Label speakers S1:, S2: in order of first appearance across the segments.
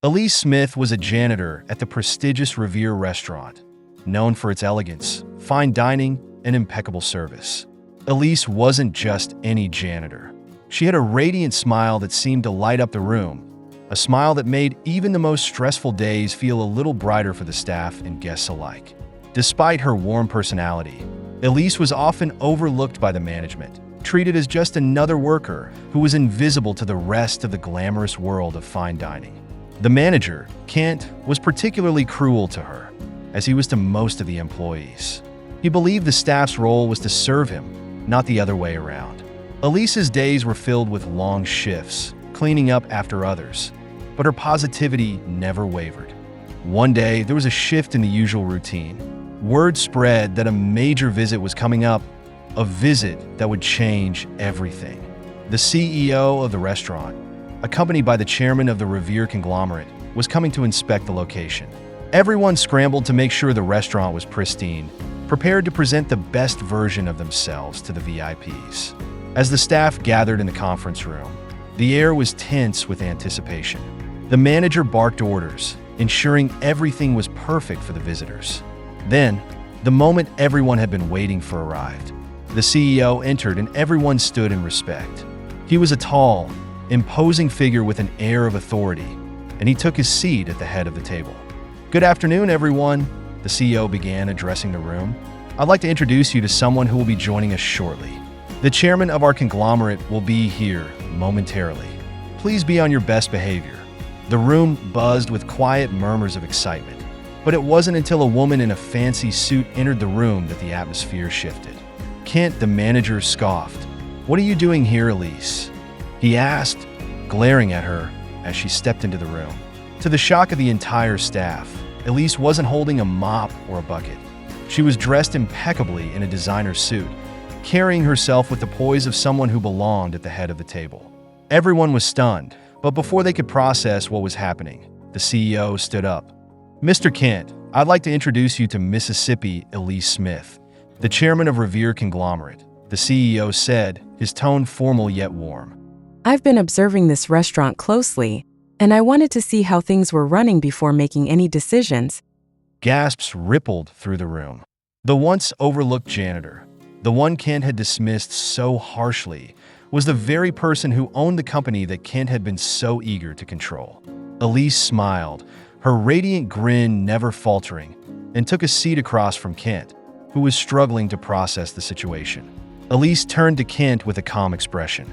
S1: Elise Smith was a janitor at the prestigious Revere restaurant, known for its elegance, fine dining, and impeccable service. Elise wasn't just any janitor. She had a radiant smile that seemed to light up the room, a smile that made even the most stressful days feel a little brighter for the staff and guests alike. Despite her warm personality, Elise was often overlooked by the management, treated as just another worker who was invisible to the rest of the glamorous world of fine dining. The manager, Kent, was particularly cruel to her, as he was to most of the employees. He believed the staff's role was to serve him, not the other way around. Elise's days were filled with long shifts, cleaning up after others, but her positivity never wavered. One day, there was a shift in the usual routine. Word spread that a major visit was coming up, a visit that would change everything. The CEO of the restaurant, accompanied by the chairman of the Revere conglomerate, was coming to inspect the location. Everyone scrambled to make sure the restaurant was pristine, prepared to present the best version of themselves to the VIPs. As the staff gathered in the conference room, the air was tense with anticipation. The manager barked orders, ensuring everything was perfect for the visitors. Then, the moment everyone had been waiting for arrived. The CEO entered and everyone stood in respect. He was a tall, imposing figure with an air of authority, and he took his seat at the head of the table. "Good afternoon, everyone," the CEO began, addressing the room. "I'd like to introduce you to someone who will be joining us shortly. The chairman of our conglomerate will be here momentarily. Please be on your best behavior." The room buzzed with quiet murmurs of excitement, but it wasn't until a woman in a fancy suit entered the room that the atmosphere shifted. Kent, the manager, scoffed. "What are you doing here, Elise?" he asked, glaring at her as she stepped into the room. To the shock of the entire staff, Elise wasn't holding a mop or a bucket. She was dressed impeccably in a designer suit, carrying herself with the poise of someone who belonged at the head of the table. Everyone was stunned, but before they could process what was happening, the CEO stood up. "Mr. Kent, I'd like to introduce you to Mississippi Elise Smith, the chairman of Revere conglomerate," the CEO said, his tone formal yet warm.
S2: "I've been observing this restaurant closely, and I wanted to see how things were running before making any decisions."
S1: Gasps rippled through the room. The once overlooked janitor, the one Kent had dismissed so harshly, was the very person who owned the company that Kent had been so eager to control. Elise smiled, her radiant grin never faltering, and took a seat across from Kent, who was struggling to process the situation. Elise turned to Kent with a calm expression.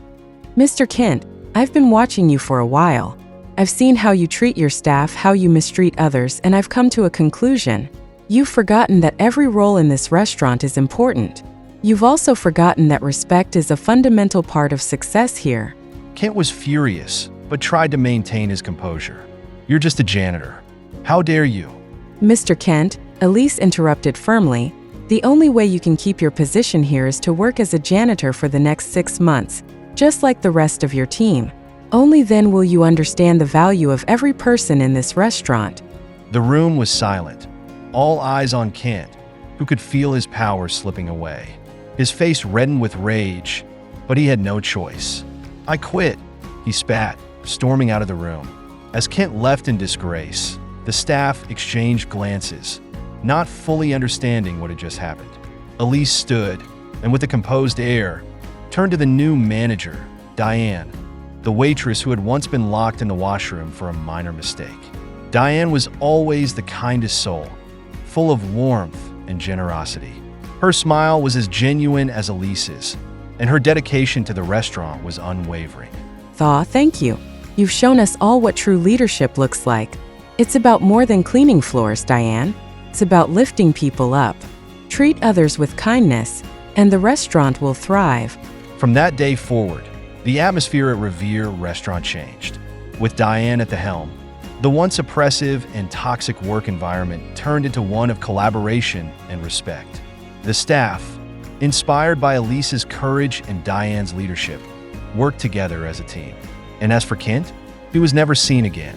S2: "Mr. Kent, I've been watching you for a while. I've seen how you treat your staff, how you mistreat others, and I've come to a conclusion. You've forgotten that every role in this restaurant is important. You've also forgotten that respect is a fundamental part of success here."
S1: Kent was furious, but tried to maintain his composure. "You're just a janitor. How dare you?"
S2: "Mr. Kent," Elise interrupted firmly, "the only way you can keep your position here is to work as a janitor for the next 6 months, just like the rest of your team. Only then will you understand the value of every person in this restaurant."
S1: The room was silent, all eyes on Kent, who could feel his power slipping away. His face reddened with rage, but he had no choice. "I quit," he spat, storming out of the room. As Kent left in disgrace, the staff exchanged glances, not fully understanding what had just happened. Elise stood, and with a composed air, turned to the new manager, Diane, the waitress who had once been locked in the washroom for a minor mistake. Diane was always the kindest soul, full of warmth and generosity. Her smile was as genuine as Elise's, and her dedication to the restaurant was unwavering.
S2: Thank you. You've shown us all what true leadership looks like. It's about more than cleaning floors, Diane. It's about lifting people up. Treat others with kindness, and the restaurant will thrive."
S1: From that day forward, the atmosphere at Revere Restaurant changed. With Diane at the helm, the once oppressive and toxic work environment turned into one of collaboration and respect. The staff, inspired by Elise's courage and Diane's leadership, worked together as a team. And as for Kent, he was never seen again.